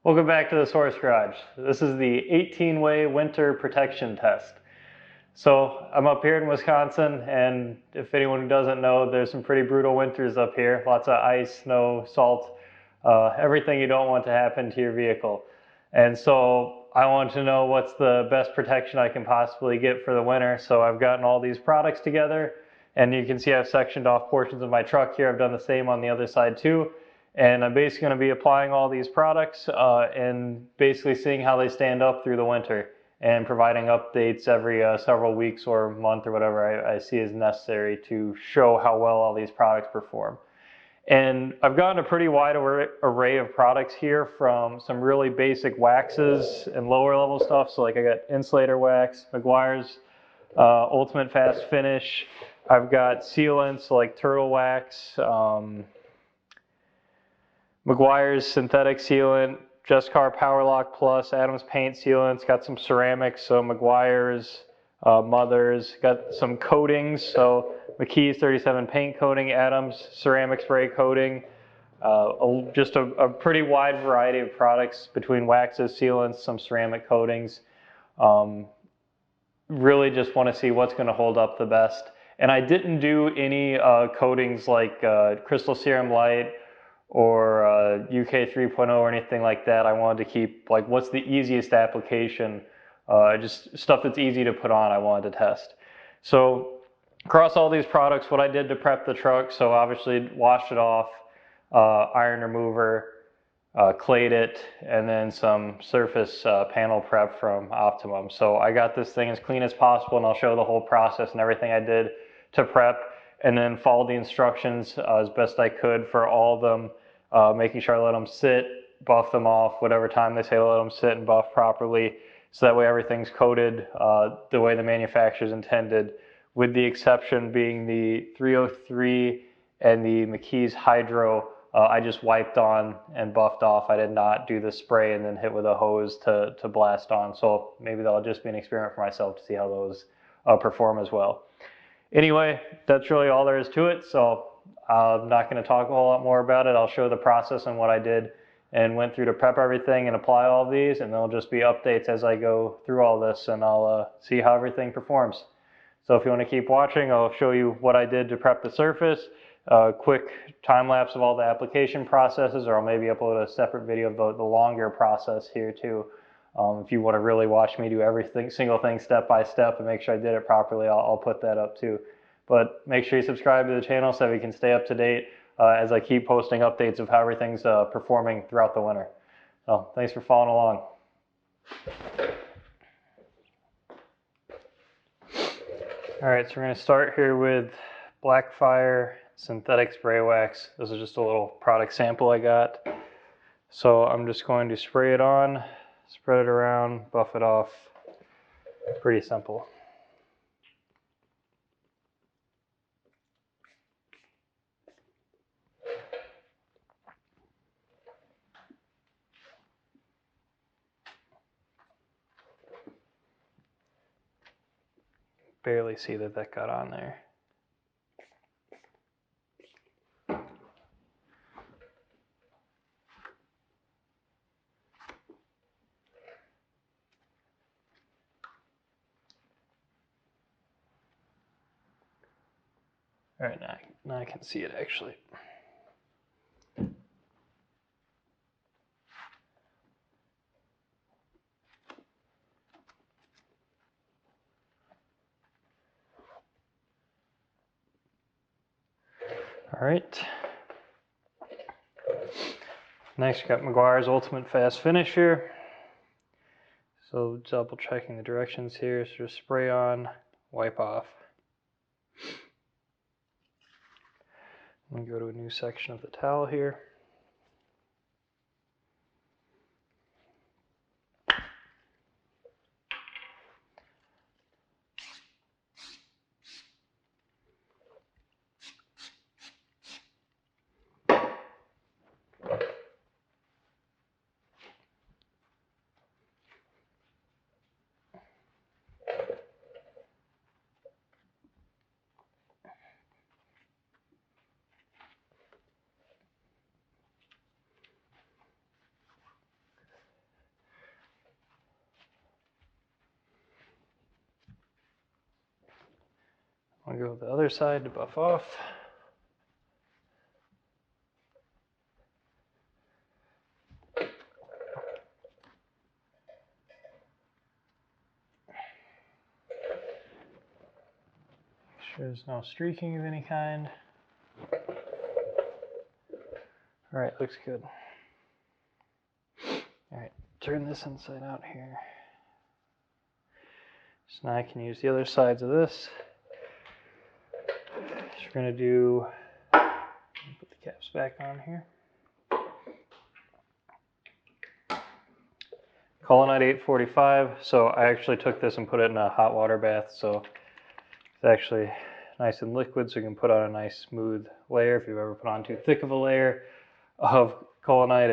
Welcome back to the Source Garage. This is the 18-way winter protection test. So I'm up here in Wisconsin, and if anyone who doesn't know, there's some pretty brutal winters up here. Lots of ice, snow, salt, everything you don't want to happen to your vehicle. And so I want to know what's the best protection I can possibly get for the winter. So I've gotten all these products together, and you can see I've sectioned off portions of my truck here. I've done the same on the other side too. And I'm basically going to be applying all these products and basically seeing how they stand up through the winter and providing updates every several weeks or month or whatever I see is necessary to show how well all these products perform. And I've gotten a pretty wide array of products here, from some really basic waxes and lower level stuff. So like I got insulator wax, Meguiar's Ultimate Fast Finish. I've got sealants like Turtle Wax, Meguiar's synthetic sealant, Jescar Powerlock Plus, Adams paint sealants, got some ceramics, so Meguiar's, Mother's, got some coatings, so McKee's 37 paint coating, Adams ceramic spray coating, just a pretty wide variety of products between waxes, sealants, some ceramic coatings. Really just want to see what's going to hold up the best. And I didn't do any coatings like Crystal Serum Light or UK 3.0 or anything like that. I wanted to keep like what's the easiest application, just stuff that's easy to put on I wanted to test. So across all these products, what I did to prep the truck, so obviously washed it off, iron remover, clayed it, and then some surface panel prep from Optimum. So I got this thing as clean as possible, and I'll show the whole process and everything I did to prep, and then followed the instructions as best I could for all of them, making sure I let them sit, buff them off, whatever time they say let them sit and buff properly, so that way everything's coated the way the manufacturer's intended, with the exception being the 303 and the McKee's Hydro. I just wiped on and buffed off. I did not do the spray and then hit with a hose to blast on. So maybe that'll just be an experiment for myself to see how those perform as well. Anyway, that's really all there is to it. So I'm not going to talk a whole lot more about it. I'll show the process and what I did and went through to prep everything and apply all of these. And there'll just be updates as I go through all this, and I'll see how everything performs. So if you want to keep watching, I'll show you what I did to prep the surface. Quick time lapse of all the application processes, or I'll maybe upload a separate video of the longer process here too. If you want to really watch me do everything, single thing step by step, and make sure I did it properly, I'll put that up too. But make sure you subscribe to the channel so we can stay up to date as I keep posting updates of how everything's performing throughout the winter. So thanks for following along. All right, so we're going to start here with Blackfire synthetic spray wax. This is just a little product sample I got. So I'm just going to spray it on, spread it around, buff it off. Pretty simple. Barely see that got on there. All right, now I can see it actually. All right. Next, we got Meguiar's Ultimate Fast Finish here. So double checking the directions here. So just spray on, wipe off. And go to a new section of the towel here. I'll go with the other side to buff off. There's no streaking of any kind. All right, looks good. All right, turn this inside out here. So now I can use the other sides of this. So we're gonna do, put the caps back on here. Colonite 845. So I actually took this and put it in a hot water bath. So it's actually nice and liquid, so you can put on a nice smooth layer. If you've ever put on too thick of a layer of colonite,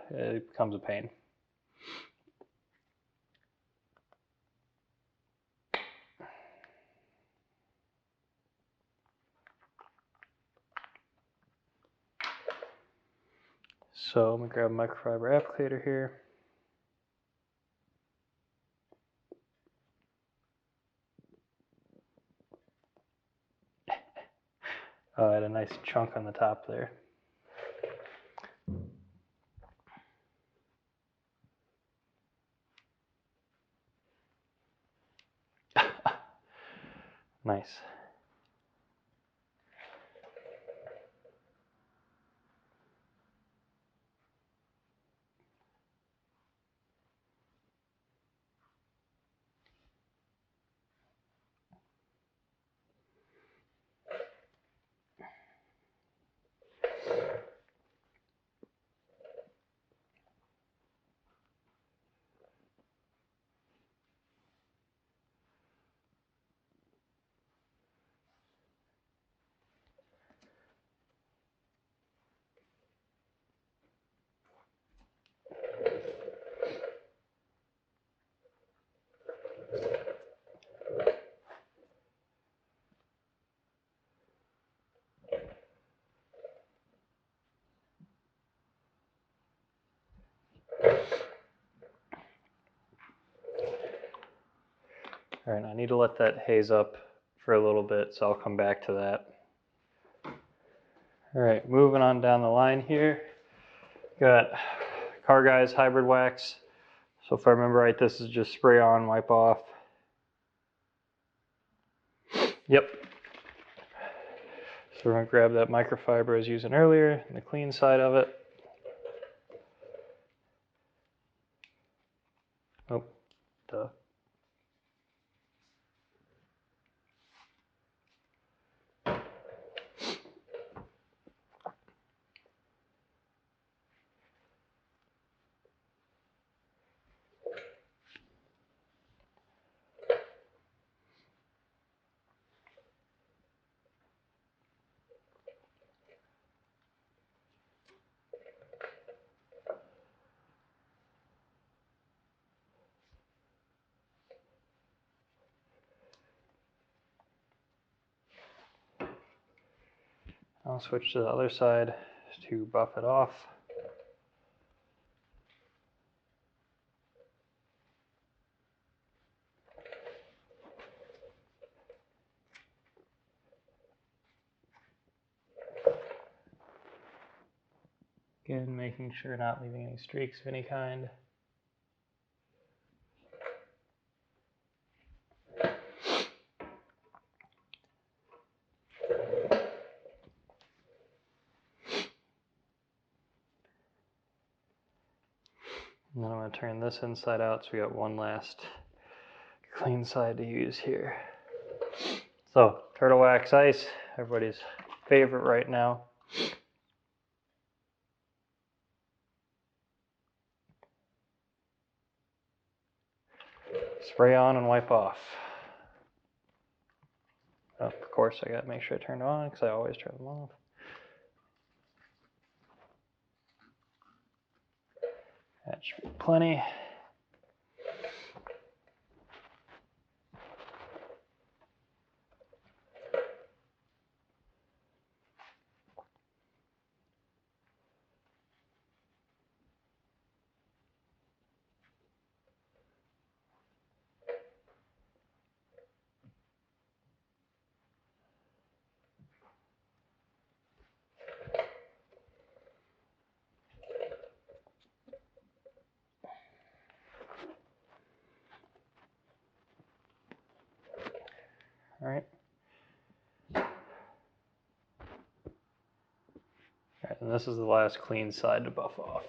it becomes a pain. So I'm gonna grab a microfiber applicator here. I had a nice chunk on the top there. Nice. All right, I need to let that haze up for a little bit, so I'll come back to that. All right, moving on down the line here. Got Car Guys Hybrid Wax. So if I remember right, this is just spray on, wipe off. Yep. So we're gonna grab that microfiber I was using earlier, and the clean side of it. Oh, duh. I'll switch to the other side to buff it off. Again, making sure not leaving any streaks of any kind. And then I'm going to turn this inside out, so we got one last clean side to use here. So, turtle wax ice, everybody's favorite right now. Spray on and wipe off. Of course, I got to make sure I turn it on, because I always turn them off. That should be plenty. All right. All right, and this is the last clean side to buff off.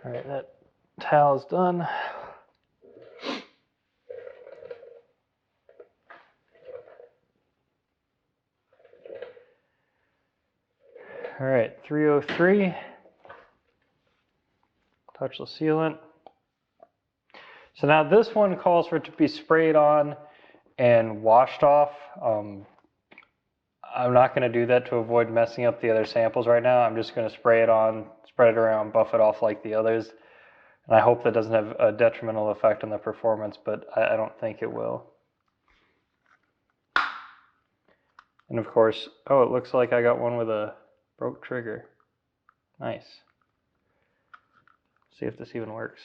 All right, that towel is done. All right, 303, touchless sealant. So now this one calls for it to be sprayed on and washed off. I'm not going to do that to avoid messing up the other samples right now. I'm just going to spray it on, spread it around, buff it off like the others. And I hope that doesn't have a detrimental effect on the performance, but I don't think it will. And of course, oh, it looks like I got one with a broke trigger. Nice. See if this even works.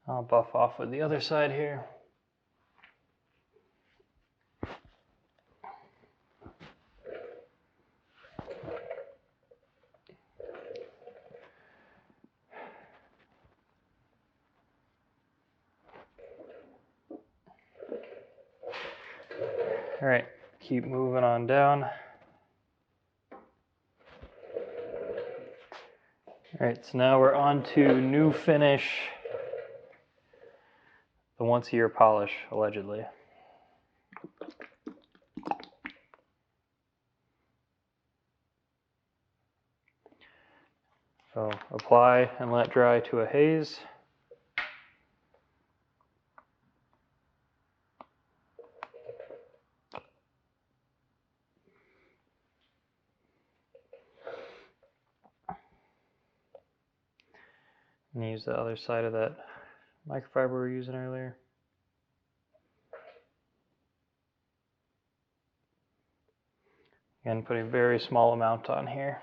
I'll buff off with the other side here. All right, keep moving on down. All right, so now we're on to new finish, the once-a-year polish, allegedly. So apply and let dry to a haze. And use the other side of that microfiber we were using earlier. Again, put a very small amount on here.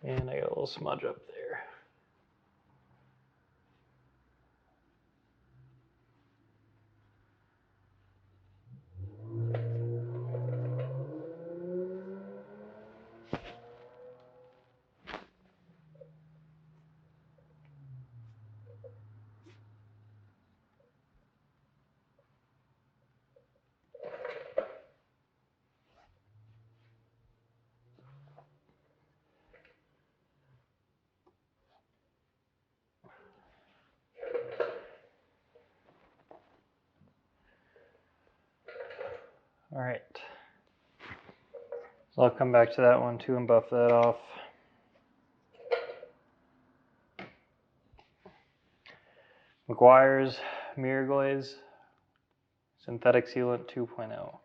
And I got a little smudge up there. All right. So I'll come back to that one too and buff that off. McGuire's Mirror Glaze Synthetic Sealant 2.0.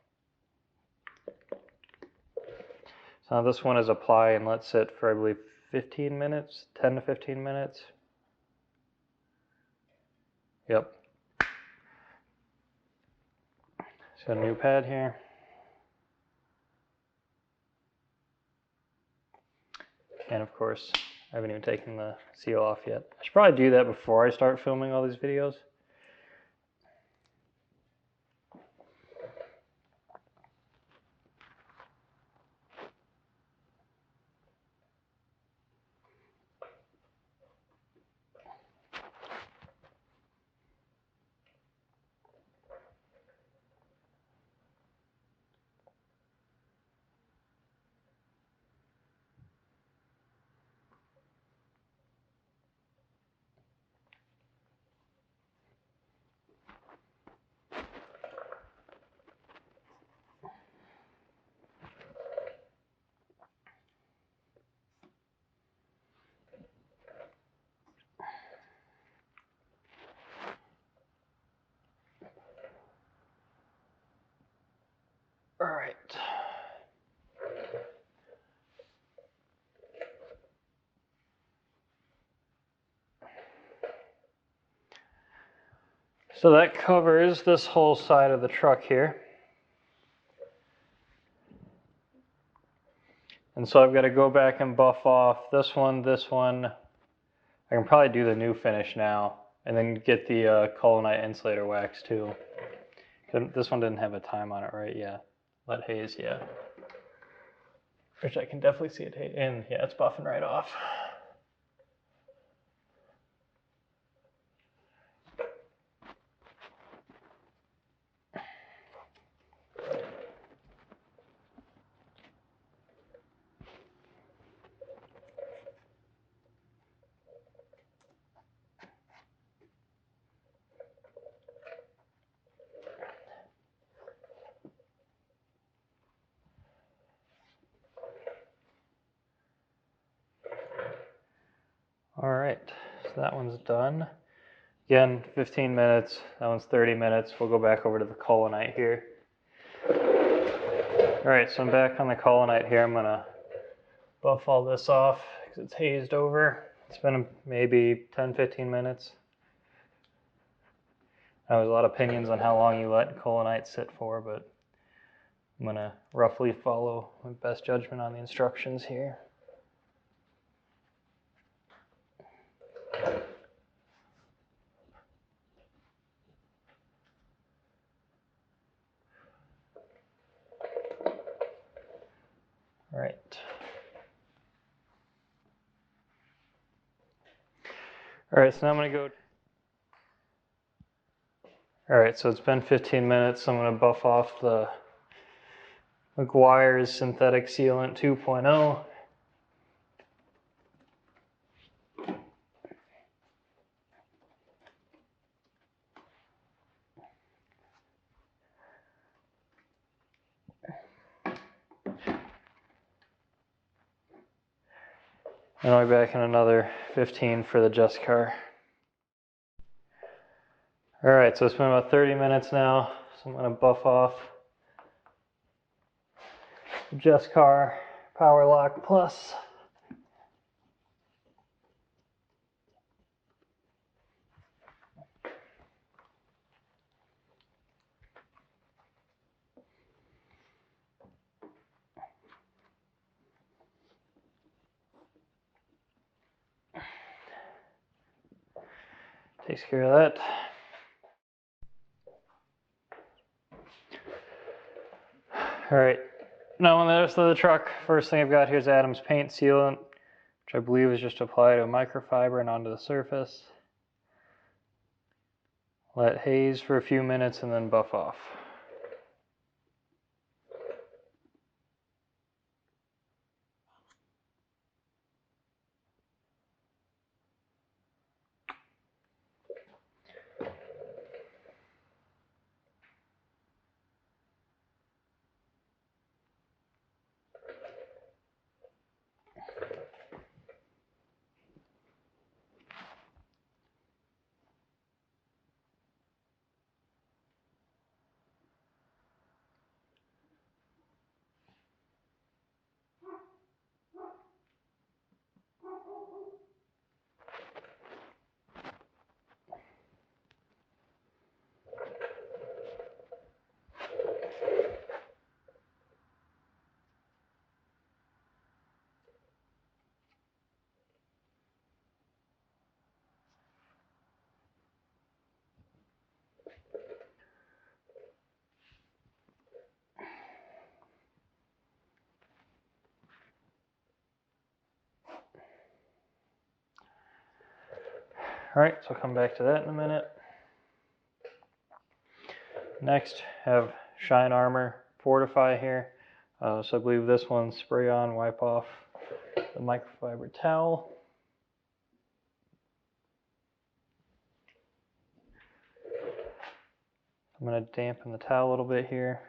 So now this one is apply and let sit for, I believe, 15 minutes, 10 to 15 minutes. Yep. So a new pad here. And of course, I haven't even taken the seal off yet. I should probably do that before I start filming all these videos. So that covers this whole side of the truck here. And so I've got to go back and buff off this one, this one. I can probably do the new finish now and then get the Colonite insulator wax too. This one didn't have a time on it, right? Yeah. Let haze, yeah. Which I can definitely see it in. Yeah, it's buffing right off. All right, so that one's done. Again, 15 minutes, that one's 30 minutes. We'll go back over to the Colonite here. All right, so I'm back on the Colonite here. I'm gonna buff all this off because it's hazed over. It's been maybe 10-15 minutes. There's a lot of opinions on how long you let Colonite sit for, but I'm gonna roughly follow my best judgment on the instructions here. All right. All right, so now I'm going to go. All right, so it's been 15 minutes. So I'm going to buff off the McGuire's Synthetic Sealant 2.0. And I'll be back in another 15 for the Just Car. All right, so it's been about 30 minutes now. So I'm going to buff off Just Car Power Lock Plus. Takes care of that. All right, now on the rest of the truck, first thing I've got here is Adam's paint sealant, which I believe is just applied to a microfiber and onto the surface. Let haze for a few minutes and then buff off. All right, so I'll come back to that in a minute. Next, have Shine Armor Fortify here. So I believe this one's spray on, wipe off the microfiber towel. I'm going to dampen the towel a little bit here.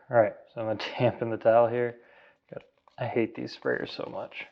All right, so I'm going to dampen the towel here. I hate these sprayers so much.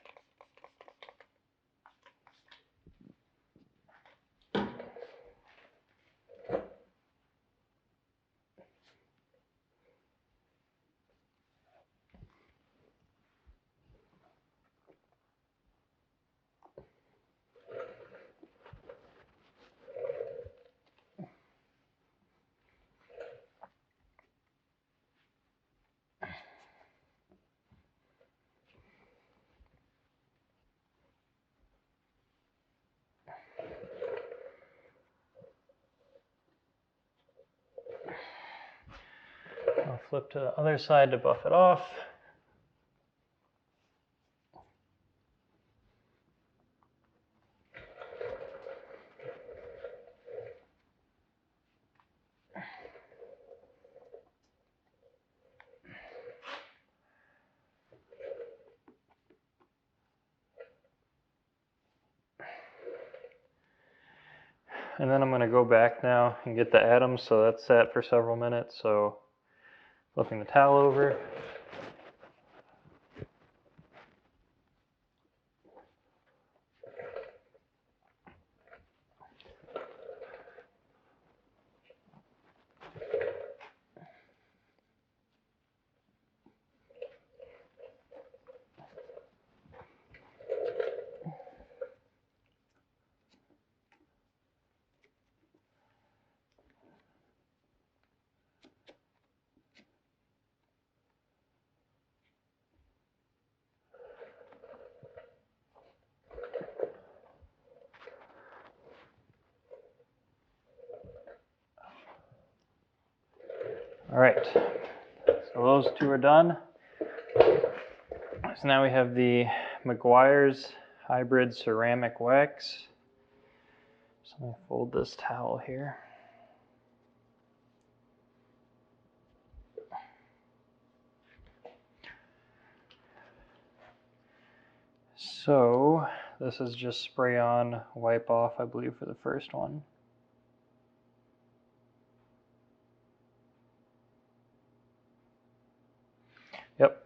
flip to the other side to buff it off. And then I'm going to go back now and get the atoms, so that's sat for several minutes. So flipping the towel over. All right, so those two are done. So now we have the McGuire's Hybrid Ceramic Wax. So let me fold this towel here. So this is just spray on, wipe off, I believe, for the first one. Yep.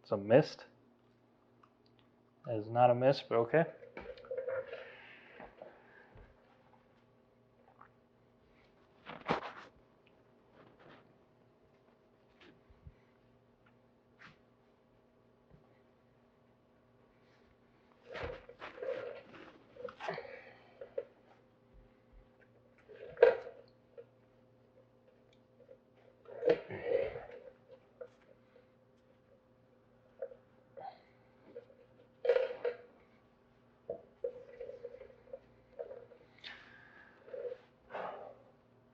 It's a mist. That is not a mist, but okay.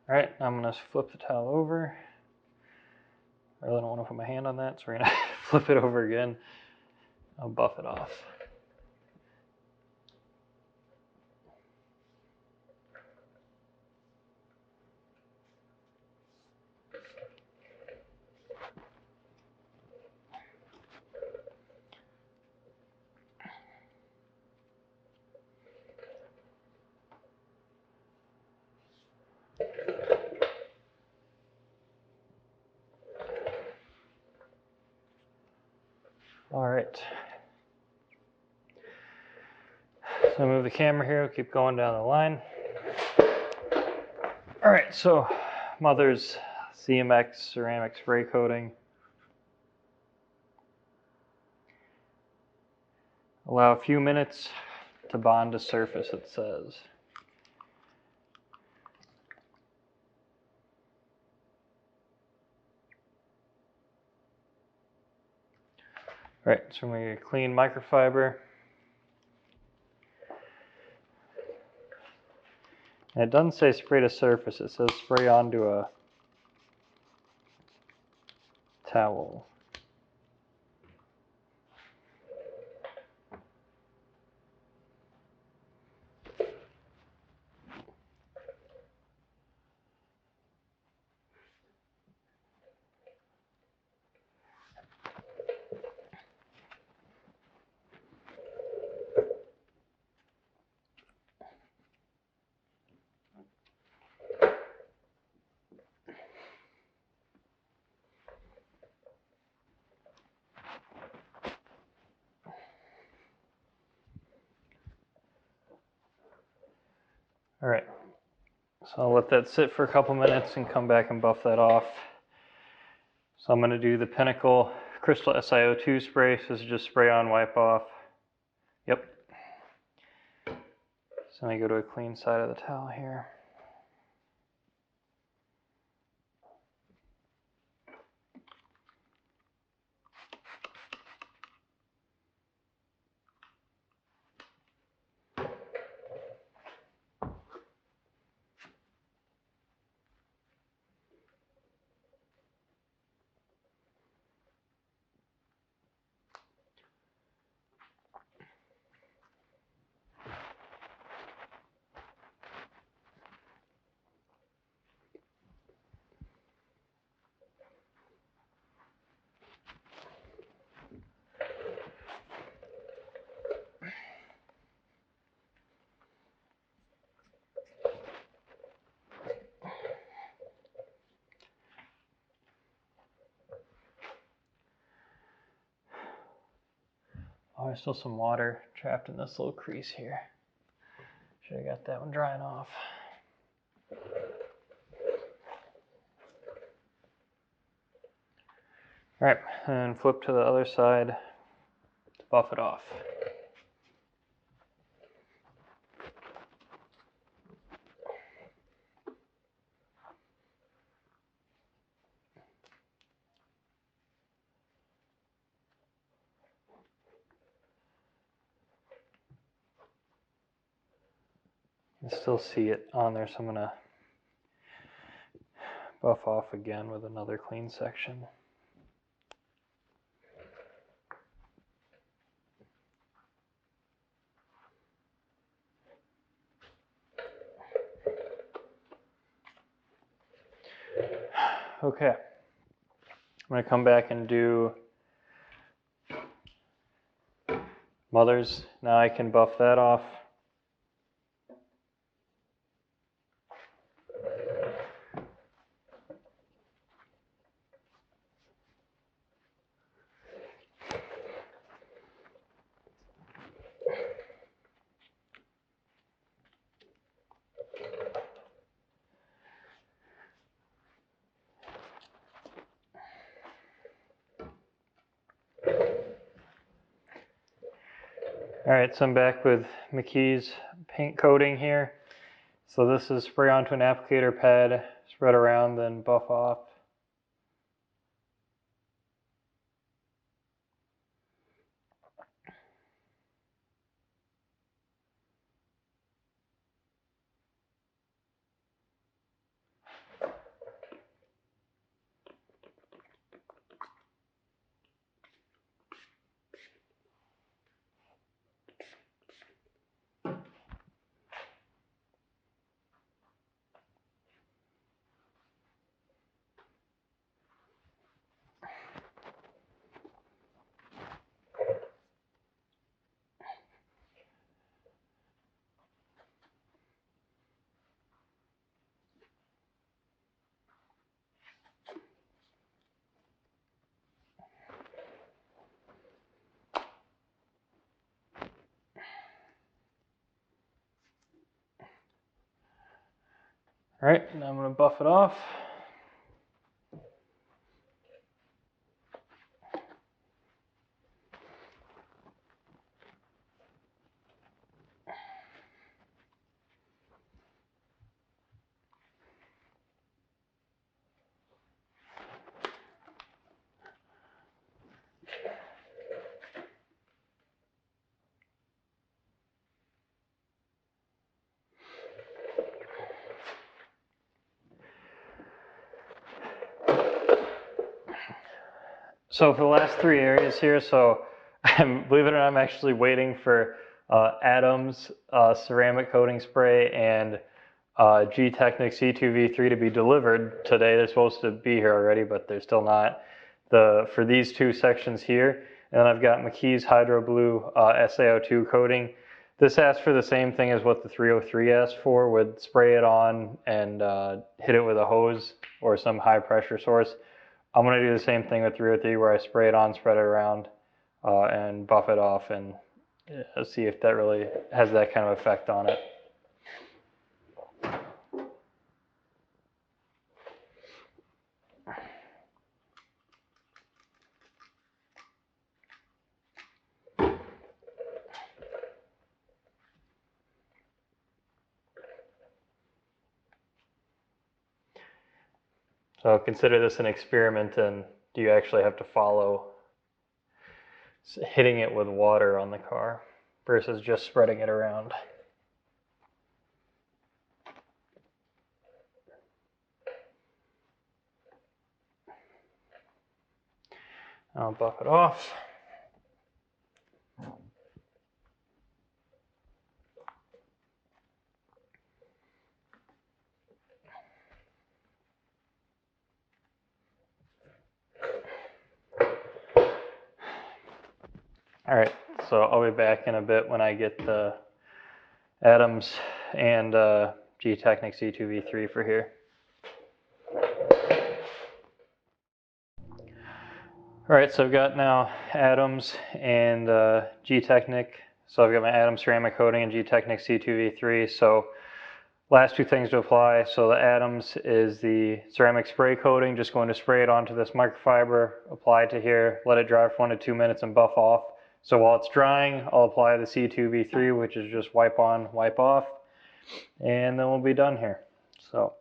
All right, I'm gonna flip the towel over. I really don't want to put my hand on that, so we're gonna flip it over again. I'll buff it off. All right. So move the camera here, we'll keep going down the line. All right, so Mother's CMX ceramic spray coating. Allow a few minutes to bond to surface, it says. All right, so we're going to clean microfiber. And it doesn't say spray to surface, it says spray onto a towel. All right, so I'll let that sit for a couple minutes and come back and buff that off. So I'm going to do the Pinnacle Crystal SiO2 spray. So this is just spray on, wipe off. Yep. So let me go to a clean side of the towel here. there's still some water trapped in this little crease here. Should have got that one drying off. All right, and flip to the other side to buff it off. You can still see it on there, so I'm gonna buff off again with another clean section. Okay, I'm gonna come back and do mothers. Now I can buff that off. All right, so I'm back with McKee's paint coating here. So this is spray onto an applicator pad, spread around, then buff off. All right, now I'm going to buff it off. So for the last three areas here, so believe it or not, I'm actually waiting for Adam's ceramic coating spray and G-Technic C2V3 to be delivered today. They're supposed to be here already, but they're still not. For these two sections here, and then I've got McKee's Hydro Blue SaO2 coating. This asks for the same thing as what the 303 asked for, would spray it on and hit it with a hose or some high pressure source. I'm going to do the same thing with 303 where I spray it on, spread it around, and buff it off and see if that really has that kind of effect on it. So consider this an experiment, and do you actually have to follow hitting it with water on the car versus just spreading it around. I'll buff it off. All right, so I'll be back in a bit when I get the Adams and G-Technic C2V3 for here. Alright, so I've got now Adams and G-Technic. So I've got my Adams ceramic coating and G-Technic C2V3. So last two things to apply. So the Adams is the ceramic spray coating, just going to spray it onto this microfiber, apply it to here, let it dry for 1 to 2 minutes and buff off. So while it's drying, I'll apply the C2V3, which is just wipe on, wipe off, and then we'll be done here. So.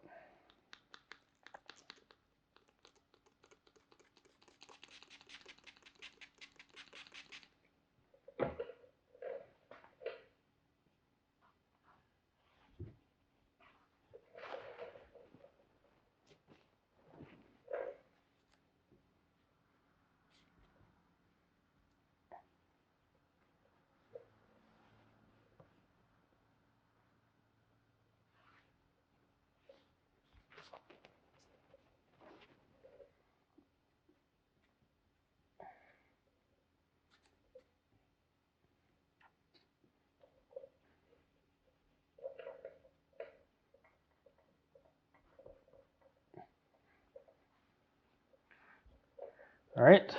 All right,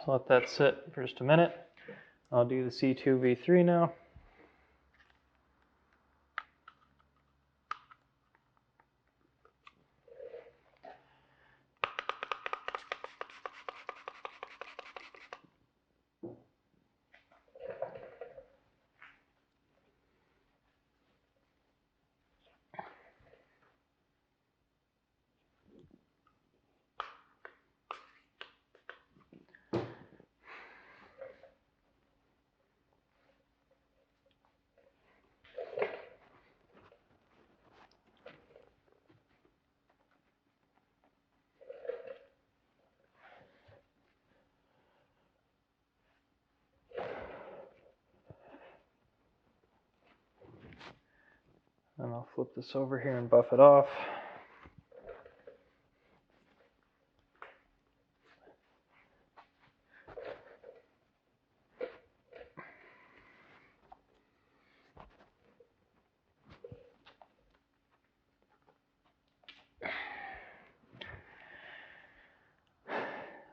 so let that sit for just a minute. I'll do the C2V3 now. And I'll flip this over here and buff it off.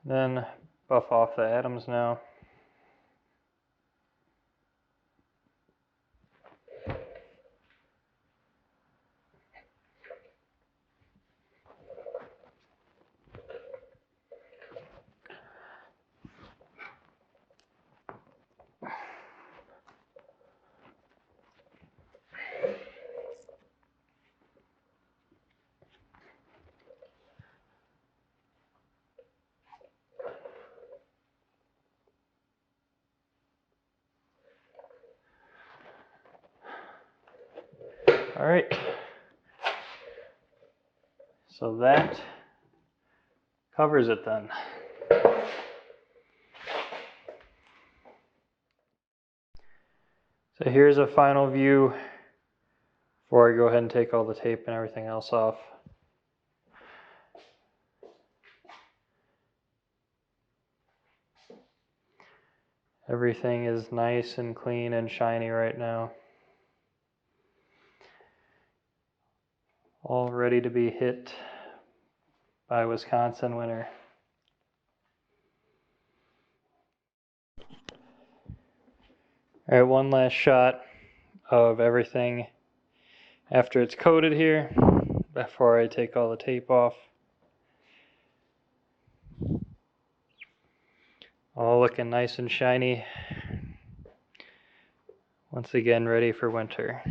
Then buff off the Adams now. All right, so that covers it then. So here's a final view before I go ahead and take all the tape and everything else off. Everything is nice and clean and shiny right now. All ready to be hit by Wisconsin winter. All right, one last shot of everything after it's coated here before I take all the tape off. All looking nice and shiny. Once again, ready for winter.